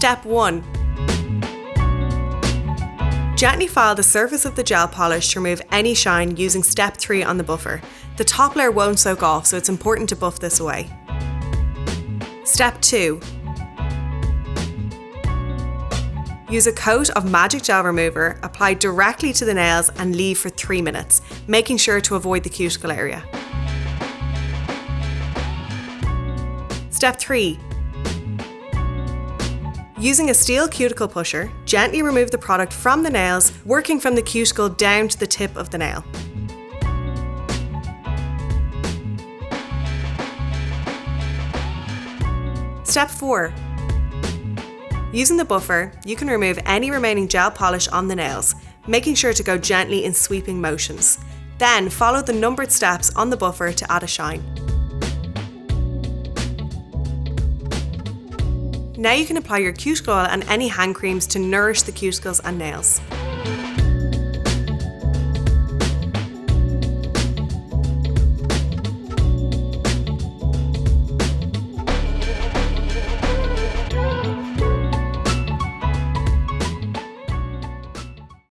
Step 1. Gently file the surface of the gel polish to remove any shine using Step 3 on the buffer. The top layer won't soak off, so it's important to buff this away. Step 2. Use a coat of Magic Gel Remover, apply directly to the nails and leave for 3 minutes, making sure to avoid the cuticle area. Step 3. Using a steel cuticle pusher, gently remove the product from the nails, working from the cuticle down to the tip of the nail. Step 4. Using the buffer, you can remove any remaining gel polish on the nails, making sure to go gently in sweeping motions. Then follow the numbered steps on the buffer to add a shine. Now you can apply your cuticle oil and any hand creams to nourish the cuticles and nails.